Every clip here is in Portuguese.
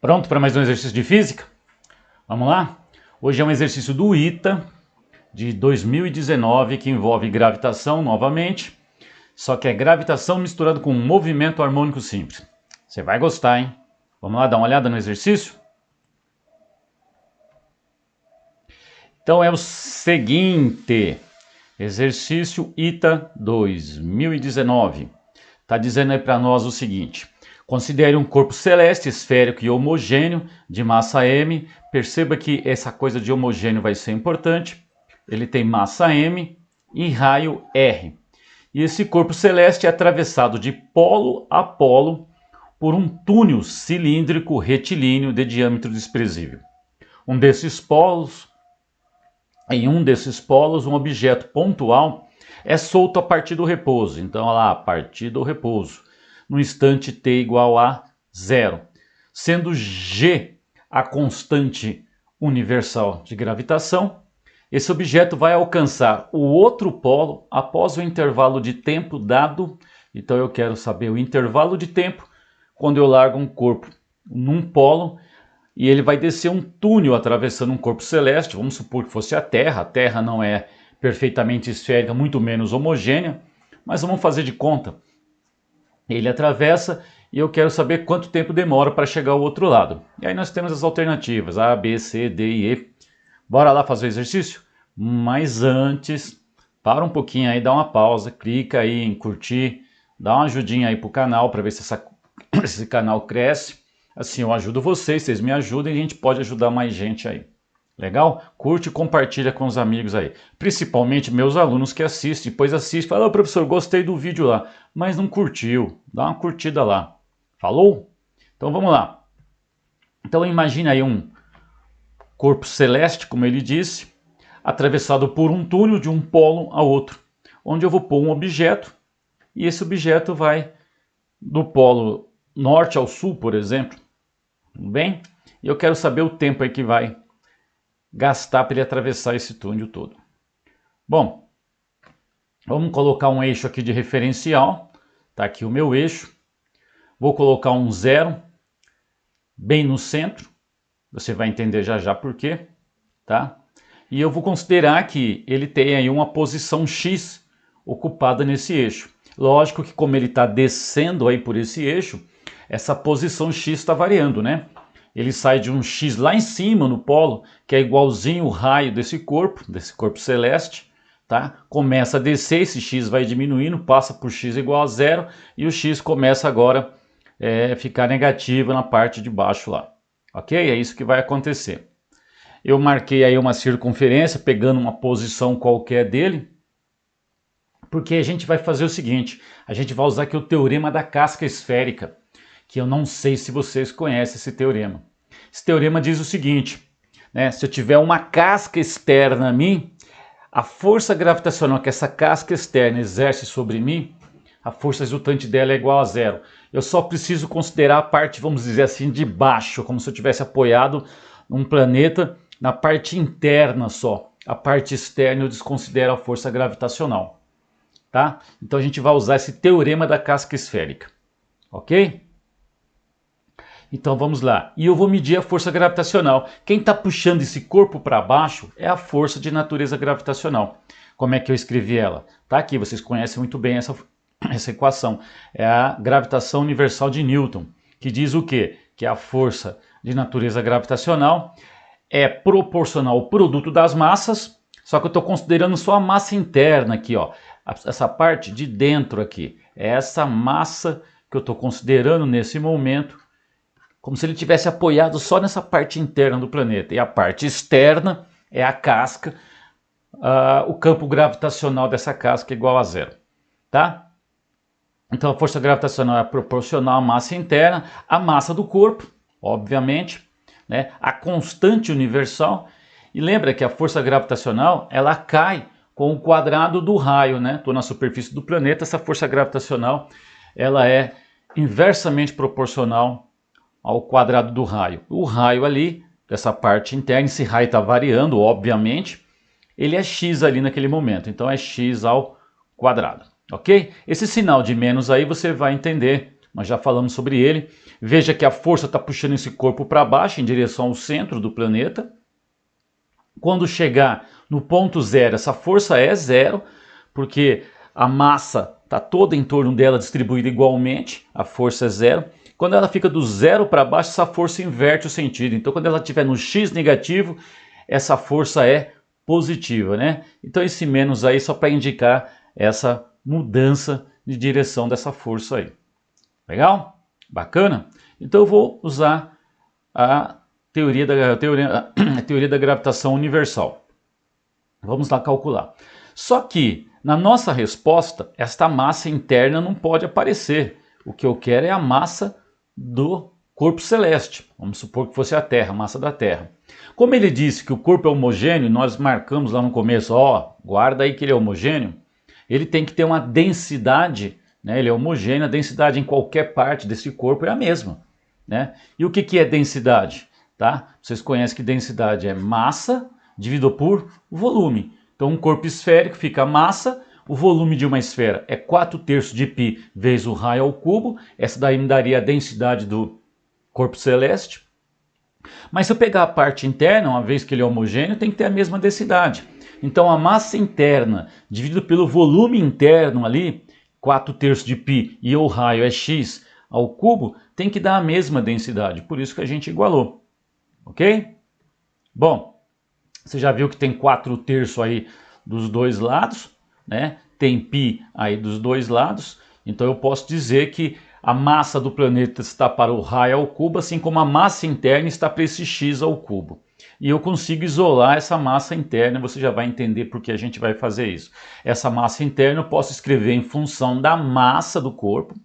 Pronto para mais um exercício de física? Vamos lá? Hoje é um exercício do ITA de 2019 que envolve gravitação novamente, só que é gravitação misturado com movimento harmônico simples. Você vai gostar, hein? Vamos lá dar uma olhada no exercício? Então é o seguinte, exercício ITA 2019. Está dizendo aí para nós o seguinte: considere um corpo celeste, esférico e homogêneo de massa m. Perceba que essa coisa de homogêneo vai ser importante. Ele tem massa m e raio r. E esse corpo celeste é atravessado de polo a polo por um túnel cilíndrico retilíneo de diâmetro desprezível. Em um desses polos, um objeto pontual é solto a partir do repouso. Então, olha lá, a partir do repouso, no instante t igual a 0, sendo g a constante universal de gravitação. Esse objeto vai alcançar o outro polo após o intervalo de tempo dado. Então eu quero saber o intervalo de tempo quando eu largo um corpo num polo e ele vai descer um túnel atravessando um corpo celeste. Vamos supor que fosse a Terra. A Terra não é perfeitamente esférica, muito menos homogênea, mas vamos fazer de conta. Ele atravessa e eu quero saber quanto tempo demora para chegar ao outro lado. E aí nós temos as alternativas A, B, C, D e E. Bora lá fazer o exercício? Mas antes, para um pouquinho aí, dá uma pausa, clica aí em curtir, dá uma ajudinha aí pro canal para ver se esse canal cresce. Assim eu ajudo vocês me ajudam e a gente pode ajudar mais gente aí. Legal? Curte e compartilha com os amigos aí. Principalmente meus alunos que assistem. Depois assiste e fala: "Ô, professor, gostei do vídeo lá", mas não curtiu. Dá uma curtida lá. Falou? Então vamos lá. Então imagine aí um corpo celeste, como ele disse, atravessado por um túnel de um polo a outro, onde eu vou pôr um objeto e esse objeto vai do polo norte ao sul, por exemplo. Tudo bem? E eu quero saber o tempo aí que vai gastar para ele atravessar esse túnel todo. Bom, vamos colocar um eixo aqui de referencial. Está aqui o meu eixo. Vou colocar um 0 bem no centro. Você vai entender já já por quê, tá? E eu vou considerar que ele tem aí uma posição X ocupada nesse eixo. Lógico que como ele está descendo aí por esse eixo, essa posição X está variando, né? Ele sai de um X lá em cima no polo, que é igualzinho o raio desse corpo celeste, tá? Começa a descer, esse X vai diminuindo, passa por X igual a 0 e o X começa agora a ficar negativo na parte de baixo lá. Ok? É isso que vai acontecer. Eu marquei aí uma circunferência, pegando uma posição qualquer dele, porque a gente vai fazer o seguinte: a gente vai usar aqui o teorema da casca esférica, que eu não sei se vocês conhecem esse teorema. Esse teorema diz o seguinte, né? Se eu tiver uma casca externa a mim, a força gravitacional que essa casca externa exerce sobre mim, a força resultante dela é igual a 0. Eu só preciso considerar a parte, vamos dizer assim, de baixo, como se eu tivesse apoiado num planeta na parte interna só. A parte externa eu desconsidero a força gravitacional, tá? Então a gente vai usar esse teorema da casca esférica, ok? Então vamos lá. E eu vou medir a força gravitacional. Quem está puxando esse corpo para baixo é a força de natureza gravitacional. Como é que eu escrevi ela? Tá aqui, vocês conhecem muito bem essa equação. É a gravitação universal de Newton, que diz o quê? Que a força de natureza gravitacional é proporcional ao produto das massas, só que eu estou considerando só a massa interna aqui, ó. Essa parte de dentro aqui. É essa massa que eu estou considerando nesse momento, como se ele tivesse apoiado só nessa parte interna do planeta. E a parte externa é a casca, o campo gravitacional dessa casca é igual a 0. Tá? Então a força gravitacional é proporcional à massa interna, à massa do corpo, obviamente, né? A constante universal. E lembra que a força gravitacional ela cai com o quadrado do raio, né? Estou na superfície do planeta, essa força gravitacional ela é inversamente proporcional ao quadrado do raio. O raio ali, dessa parte interna, esse raio está variando, obviamente, ele é x ali naquele momento, então é x ao quadrado, ok? Esse sinal de menos aí você vai entender nós já falamos sobre ele. Veja que a força está puxando esse corpo para baixo, em direção ao centro do planeta. Quando chegar no ponto zero, essa força é zero, porque a massa está toda em torno dela distribuída igualmente, a força é zero. Quando ela fica do zero para baixo, essa força inverte o sentido. Então, quando ela estiver no x negativo, essa força é positiva, né? Então, esse menos aí só para indicar essa mudança de direção dessa força aí. Legal? Bacana? Então, eu vou usar a teoria da gravitação universal. Vamos lá calcular. Só que, na nossa resposta, esta massa interna não pode aparecer. O que eu quero é a massa do corpo celeste. Vamos supor que fosse a Terra, a massa da Terra. Como ele disse que o corpo é homogêneo, nós marcamos lá no começo, ó, guarda aí que ele é homogêneo, ele tem que ter uma densidade, né? Ele é homogêneo, a densidade em qualquer parte desse corpo é a mesma, né? E o que é densidade? Tá? Vocês conhecem que densidade é massa dividido por volume. Então um corpo esférico fica massa, o volume de uma esfera é 4/3 de π vezes o raio ao cubo, essa daí me daria a densidade do corpo celeste. Mas se eu pegar a parte interna, uma vez que ele é homogêneo, tem que ter a mesma densidade. Então a massa interna dividido pelo volume interno ali, 4/3 de π e o raio é x ao cubo, tem que dar a mesma densidade, por isso que a gente igualou. Ok? Bom, você já viu que tem 4/3 aí dos dois lados, né? Tem π aí dos dois lados, então eu posso dizer que a massa do planeta está para o raio ao cubo, assim como a massa interna está para esse x ao cubo. E eu consigo isolar essa massa interna, você já vai entender por que a gente vai fazer isso. Essa massa interna eu posso escrever em função da massa do corpo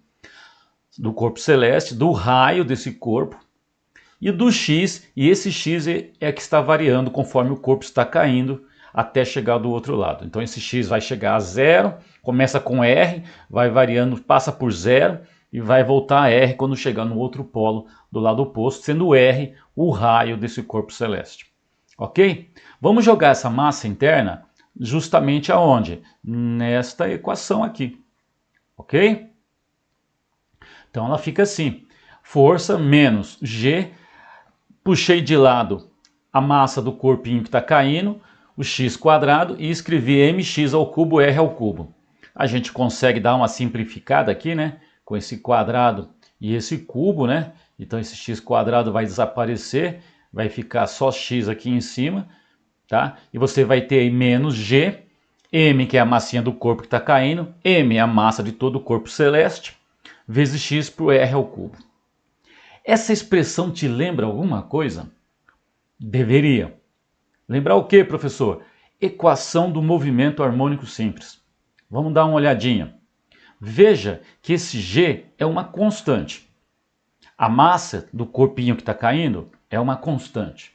celeste, do raio desse corpo, e do x, e esse x é que está variando conforme o corpo está caindo até chegar do outro lado. Então esse x vai chegar a zero, começa com R, vai variando, passa por zero e vai voltar a R quando chegar no outro polo do lado oposto, sendo R o raio desse corpo celeste. Ok? Vamos jogar essa massa interna justamente aonde? Nesta equação aqui. Ok? Então ela fica assim, força menos G, puxei de lado a massa do corpinho que está caindo, o x quadrado, e escrevi mx ao cubo r ao cubo. A gente consegue dar uma simplificada aqui, né? Com esse quadrado e esse cubo, né? Então esse x quadrado vai desaparecer, vai ficar só x aqui em cima, tá? E você vai ter aí menos g, m que é a massinha do corpo que está caindo, m é a massa de todo o corpo celeste, vezes x por r ao cubo. Essa expressão te lembra alguma coisa? Deveria. Lembrar o que, professor? Equação do movimento harmônico simples. Vamos dar uma olhadinha. Veja que esse G é uma constante. A massa do corpinho que está caindo é uma constante.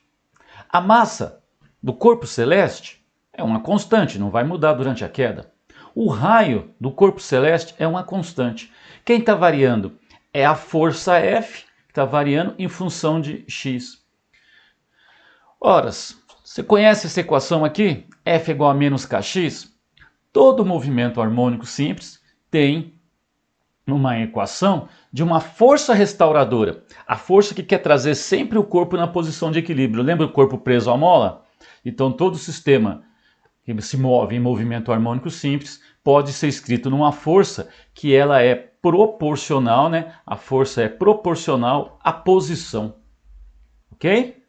A massa do corpo celeste é uma constante, não vai mudar durante a queda. O raio do corpo celeste é uma constante. Quem está variando é a força F, que está variando em função de x. Ora, você conhece essa equação aqui? F igual a menos kx? Todo movimento harmônico simples tem uma equação de uma força restauradora. A força que quer trazer sempre o corpo na posição de equilíbrio. Lembra o corpo preso à mola? Então todo sistema que se move em movimento harmônico simples pode ser escrito numa força que ela é proporcional, né? A força é proporcional à posição. Ok?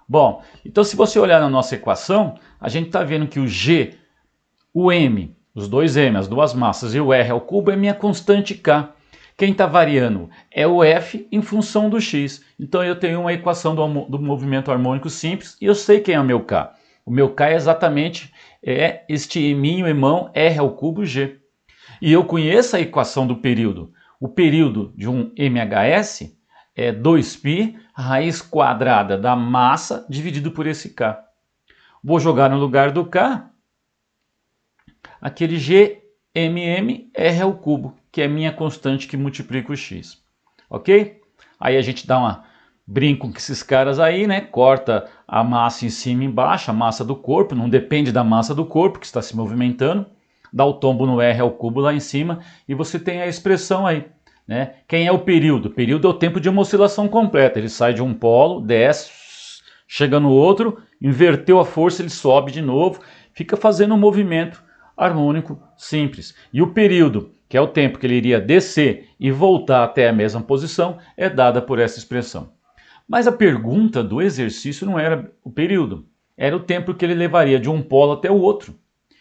Bom, então se você olhar na nossa equação, a gente está vendo que o G, o M, os dois M, as duas massas, e o R ao cubo é minha constante K. Quem está variando é o F em função do X. Então eu tenho uma equação do movimento harmônico simples e eu sei quem é o meu K. O meu K é exatamente este eminho, emão, R ao cubo G. E eu conheço a equação do período. O período de um MHS é 2π raiz quadrada da massa dividido por esse K. Vou jogar no lugar do K aquele GMM R ao cubo, que é minha constante que multiplica o X. Ok? Aí a gente dá uma brinco com esses caras aí, né? Corta a massa em cima e embaixo, a massa do corpo, não depende da massa do corpo que está se movimentando. Dá o tombo no R ao cubo lá em cima e você tem a expressão aí. né? Quem é o período? O período é o tempo de uma oscilação completa. Ele sai de um polo, desce, chega no outro, inverteu a força, ele sobe de novo, fica fazendo um movimento harmônico simples. E o período, que é o tempo que ele iria descer e voltar até a mesma posição, é dada por essa expressão. Mas a pergunta do exercício não era o período, era o tempo que ele levaria de um polo até o outro.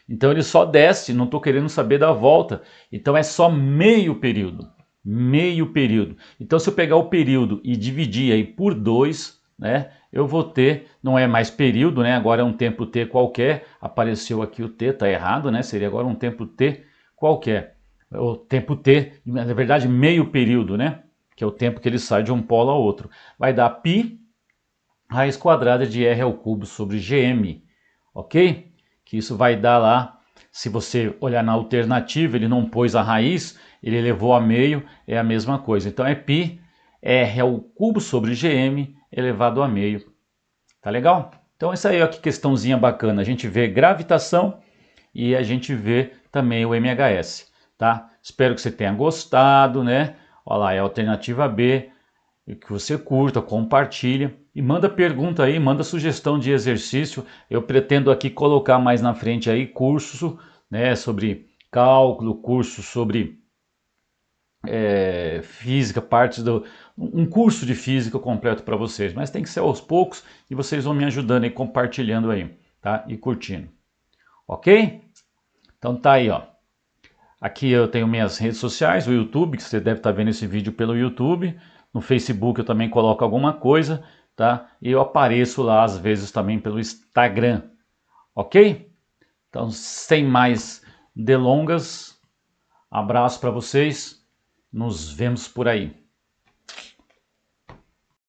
Então ele só desce, não estou querendo saber da volta, então é só meio período. Meio período. Então se eu pegar o período e dividir aí por 2, né, eu vou ter, não é mais período, né, agora é um tempo t qualquer, apareceu aqui o t, está errado, né, seria agora um tempo t qualquer. O tempo t, na verdade meio período, né, que é o tempo que ele sai de um polo ao outro. Vai dar π raiz quadrada de r ao cubo sobre gm, ok? Que isso vai dar lá, se você olhar na alternativa, ele não pôs a raiz, ele levou a meio, é a mesma coisa. Então é π r ao cubo sobre gm elevado a meio. Tá legal? Então isso aí, ó, que questãozinha bacana. A gente vê gravitação e a gente vê também o MHS, tá? Espero que você tenha gostado, né? Olha lá, é a alternativa B, que você curta, compartilha e manda pergunta aí, manda sugestão de exercício. Eu pretendo aqui colocar mais na frente aí curso, né, sobre cálculo, curso sobre física, um curso de física completo para vocês, mas tem que ser aos poucos e vocês vão me ajudando aí, compartilhando aí, tá? E curtindo, ok? Então tá aí, ó. Aqui eu tenho minhas redes sociais, o YouTube, que você deve estar vendo esse vídeo pelo YouTube. No Facebook eu também coloco alguma coisa, tá? E eu apareço lá às vezes também pelo Instagram, ok? Então, sem mais delongas, abraço para vocês, nos vemos por aí.